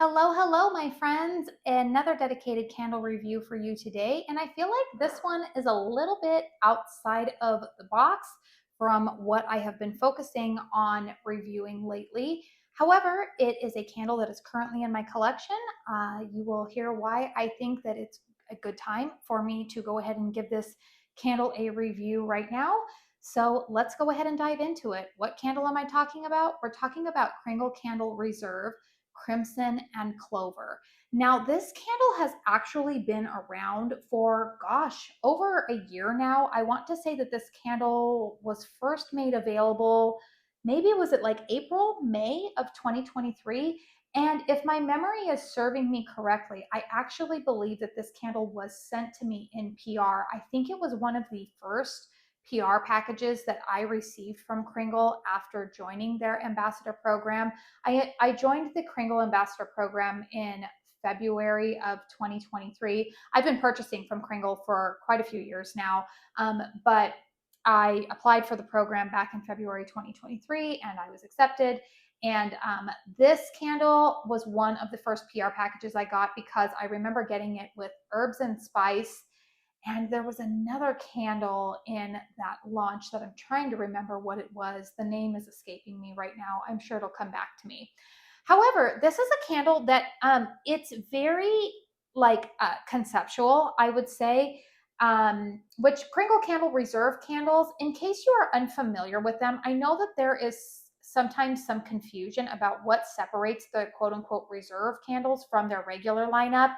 Hello, hello, my friends. Another dedicated candle review for you today. And I feel like this one is a little bit outside of the box from what I have been focusing on reviewing lately. However, it is a candle that is currently in my collection. You will hear why I think that it's a good time for me to go ahead and give this candle a review right now. So let's go ahead and dive into it. What candle am I talking about? We're talking about Kringle Candle Reserve Crimson, and Clover. Now, this candle has actually been around for, gosh, over a year now. I want to say that this candle was first made available, maybe was it like April, May of 2023? And if my memory is serving me correctly, I actually believe that this candle was sent to me in PR. I think it was one of the first PR packages that I received from Kringle after joining their ambassador program. I joined the Kringle Ambassador Program in February of 2023. I've been purchasing from Kringle for quite a few years now, but I applied for the program back in February 2023 and I was accepted. And this candle was one of the first PR packages I got because I remember getting it with herbs and spice. And there was another candle in that launch that I'm trying to remember what it was. The name is escaping me right now. I'm sure it'll come back to me. However, this is a candle that it's very like conceptual, I would say, which Kringle Candle Reserve candles, in case you are unfamiliar with them, I know that there is sometimes some confusion about what separates the quote unquote reserve candles from their regular lineup.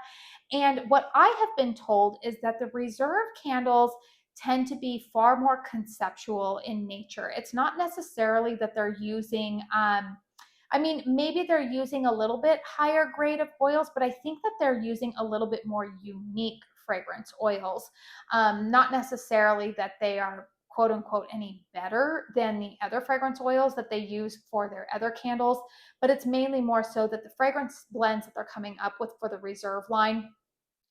And what I have been told is that the reserve candles tend to be far more conceptual in nature. It's not necessarily that they're using, I mean, maybe they're using a little bit higher grade of oils, but I think that they're using a little bit more unique fragrance oils. Not necessarily that they are quote unquote any better than the other fragrance oils that they use for their other candles, but it's mainly more so that the fragrance blends that they're coming up with for the reserve line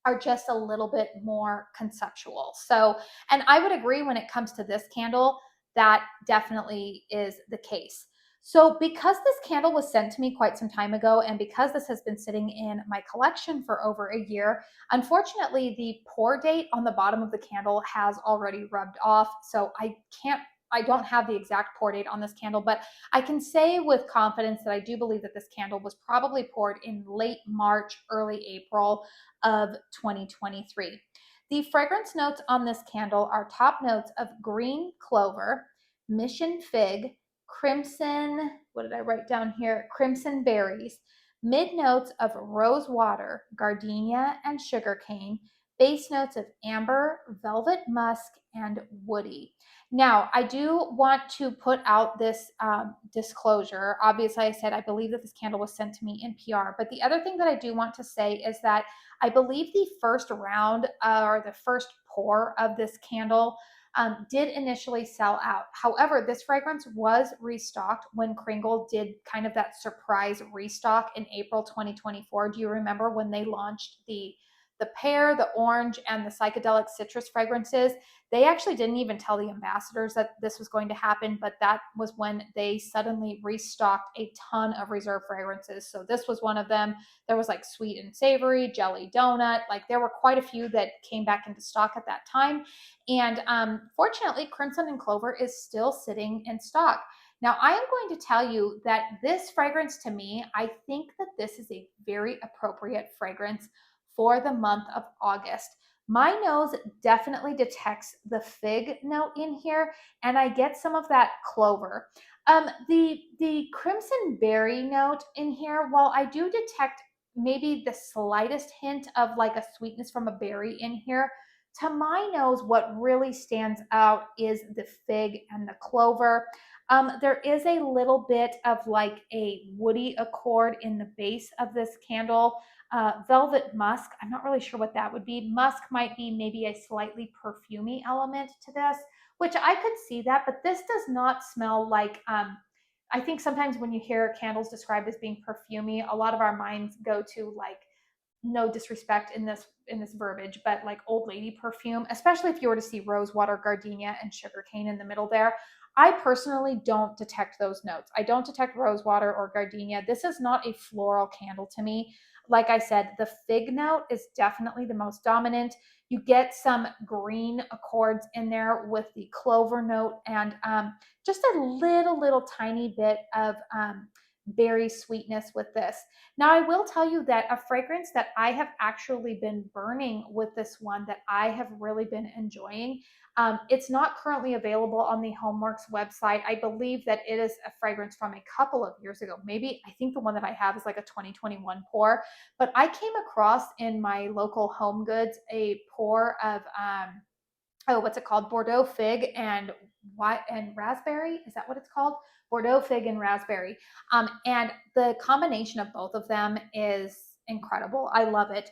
are just a little bit more conceptual. So, and I would agree when it comes to this candle, that definitely is the case. So, because this candle was sent to me quite some time ago, and because this has been sitting in my collection for over a year, unfortunately, the pour date on the bottom of the candle has already rubbed off. So, I don't have the exact pour date on this candle, but I can say with confidence that I do believe that this candle was probably poured in late March, early April of 2023. The fragrance notes on this candle are top notes of green clover, mission fig, crimson, what did I write down here? Crimson berries, mid notes of rosewater, gardenia, and sugarcane, base notes of amber, velvet musk, and woody. Now, I do want to put out this disclosure. Obviously, I said I believe that this candle was sent to me in PR, but the other thing that I do want to say is that I believe the first round or the first pour of this candle did initially sell out. However, this fragrance was restocked when Kringle did kind of that surprise restock in April 2024. Do you remember when they launched the pear, the orange, and the psychedelic citrus fragrances? They actually didn't even tell the ambassadors that this was going to happen, but that was when they suddenly restocked a ton of reserve fragrances. So this was one of them. There was like sweet and savory, jelly donut. Like there were quite a few that came back into stock at that time. And fortunately, Crimson and Clover is still sitting in stock. Now, I am going to tell you that this fragrance to me, I think that this is a very appropriate fragrance for the month of August. My nose definitely detects the fig note in here, and I get some of that clover. The crimson berry note in here, while I do detect maybe the slightest hint of like a sweetness from a berry in here, to my nose, what really stands out is the fig and the clover. There is a little bit of like a woody accord in the base of this candle. Velvet musk, I'm not really sure what that would be. Musk might be maybe a slightly perfumey element to this, which I could see that, but this does not smell like, I think sometimes when you hear candles described as being perfumey, a lot of our minds go to like, no disrespect in this verbiage, but like old lady perfume, especially if you were to see rosewater, gardenia, and sugarcane in the middle there. I personally don't detect those notes. I don't detect rosewater or gardenia. This is not a floral candle to me. Like I said, the fig note is definitely the most dominant. You get some green accords in there with the clover note, and just a little tiny bit of berry sweetness with this. Now, I will tell you that a fragrance that I have actually been burning with this one that I have really been enjoying. It's not currently available on the Homeworks website. I believe that it is a fragrance from a couple of years ago. Maybe I think the one that I have is like a 2021 pour, but I came across in my local Home Goods a pour of what's it called? Bordeaux fig and raspberry. Is that what it's called? Bordeaux fig and raspberry. And the combination of both of them is incredible. I love it.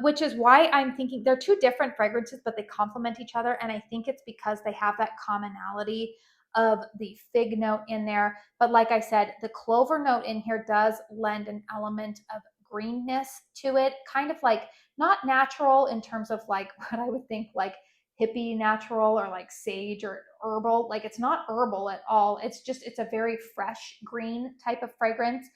Which is why I'm thinking they're two different fragrances, but they complement each other. And I think it's because they have that commonality of the fig note in there. But like I said, the clover note in here does lend an element of greenness to it, kind of like not natural in terms of like what I would think like hippie natural or like sage or herbal. Like it's not herbal at all. It's a very fresh green type of fragrance.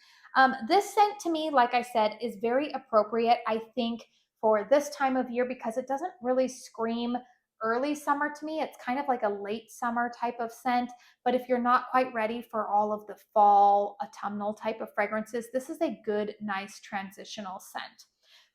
This scent to me, like I said, is very appropriate, I think, for this time of year because it doesn't really scream early summer to me. It's kind of like a late summer type of scent. But if you're not quite ready for all of the fall autumnal type of fragrances, this is a good, nice transitional scent.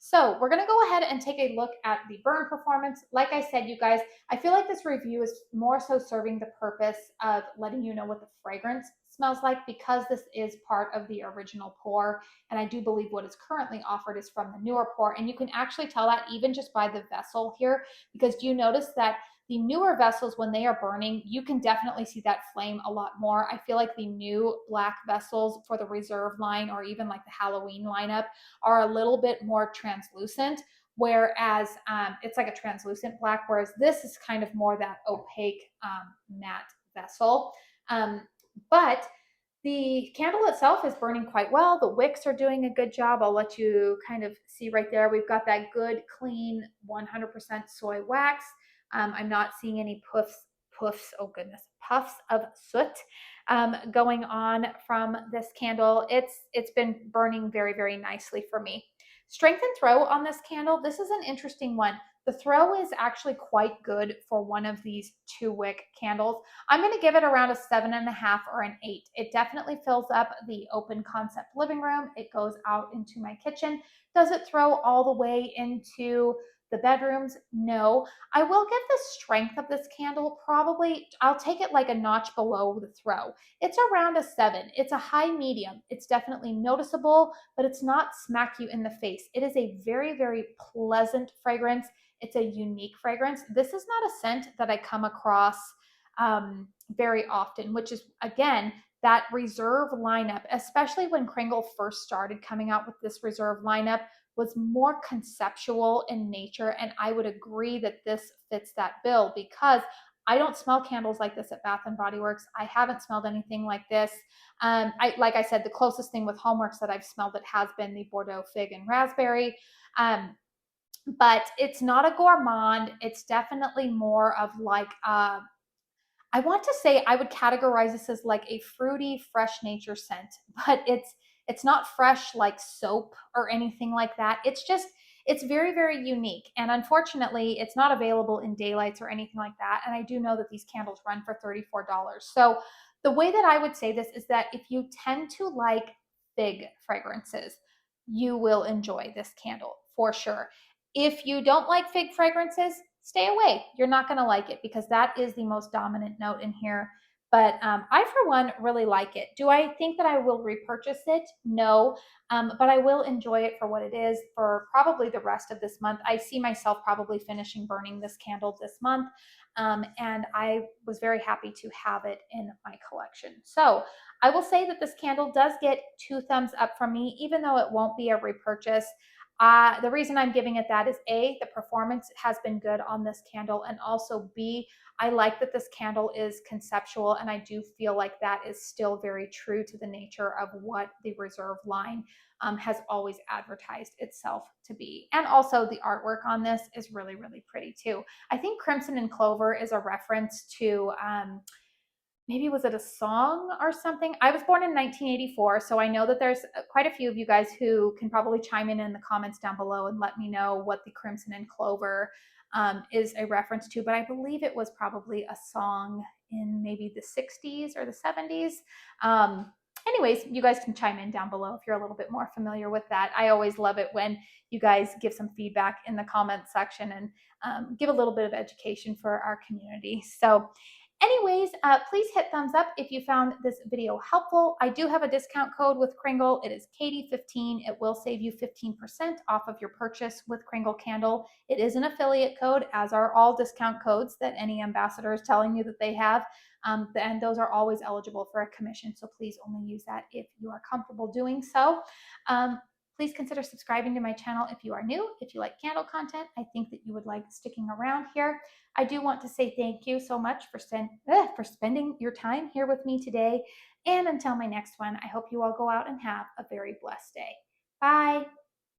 So we're going to go ahead and take a look at the burn performance. Like I said, you guys, I feel like this review is more so serving the purpose of letting you know what the fragrance smells like because this is part of the original pour. And I do believe what is currently offered is from the newer pour. And you can actually tell that even just by the vessel here, because do you notice that the newer vessels, when they are burning, you can definitely see that flame a lot more. I feel like the new black vessels for the Reserve line or even like the Halloween lineup are a little bit more translucent, whereas it's like a translucent black, whereas this is kind of more that opaque matte vessel. But the candle itself is burning quite well. The wicks are doing a good job. I'll let you kind of see right there. We've got that good, clean, 100% soy wax. I'm not seeing any oh goodness, puffs of soot going on from this candle. It's been burning very nicely for me. Strength and throw on this candle. This is an interesting one. The throw is actually quite good for one of these 2-wick candles. I'm going to give it around a 7.5 or an 8. It definitely fills up the open concept living room. It goes out into my kitchen. Does it throw all the way into the bedrooms? No. I will give the strength of this candle probably, I'll take it like a notch below the throw. It's around a 7. It's a high medium. It's definitely noticeable, but it's not smack you in the face. It is a very pleasant fragrance. It's a unique fragrance. This is not a scent that I come across very often, which is, again, that Reserve lineup, especially when Kringle first started coming out with this Reserve lineup, was more conceptual in nature. And I would agree that this fits that bill because I don't smell candles like this at Bath and Body Works. I haven't smelled anything like this. Like I said, the closest thing with Homeworks that I've smelled it has been the Bordeaux fig and raspberry. But it's not a gourmand. It's definitely more of like I want to say I would categorize this as like a fruity, fresh nature scent, but it's not fresh like soap or anything like that. It's very unique. And unfortunately, it's not available in daylights or anything like that. And I do know that these candles run for $34. So the way that I would say this is that if you tend to like fig fragrances, you will enjoy this candle for sure. If you don't like fig fragrances, stay away. You're not going to like it because that is the most dominant note in here. But I, for one, really like it. Do I think that I will repurchase it? No, but I will enjoy it for what it is for probably the rest of this month. I see myself probably finishing burning this candle this month, and I was very happy to have it in my collection. So I will say that this candle does get 2 thumbs up from me, even though it won't be a repurchase. The reason I'm giving it that is A, the performance has been good on this candle, and also B, I like that this candle is conceptual, and I do feel like that is still very true to the nature of what the Reserve line has always advertised itself to be. And also the artwork on this is really pretty too. I think Crimson and Clover is a reference to maybe was it a song or something? I was born in 1984, so I know that there's quite a few of you guys who can probably chime in the comments down below and let me know what the Crimson and Clover is a reference to. But I believe it was probably a song in maybe the 60s or the 70s. Anyways, you guys can chime in down below if you're a little bit more familiar with that. I always love it when you guys give some feedback in the comment section and give a little bit of education for our community. So anyways, please hit thumbs up if you found this video helpful. I do have a discount code with Kringle. It is Katie15. It will save you 15% off of your purchase with Kringle Candle. It is an affiliate code, as are all discount codes that any ambassador is telling you that they have. And those are always eligible for a commission. So please only use that if you are comfortable doing so. Please consider subscribing to my channel if you are new. If you like candle content, I think that you would like sticking around here. I do want to say thank you so much for spending your time here with me today. And until my next one, I hope you all go out and have a very blessed day. Bye.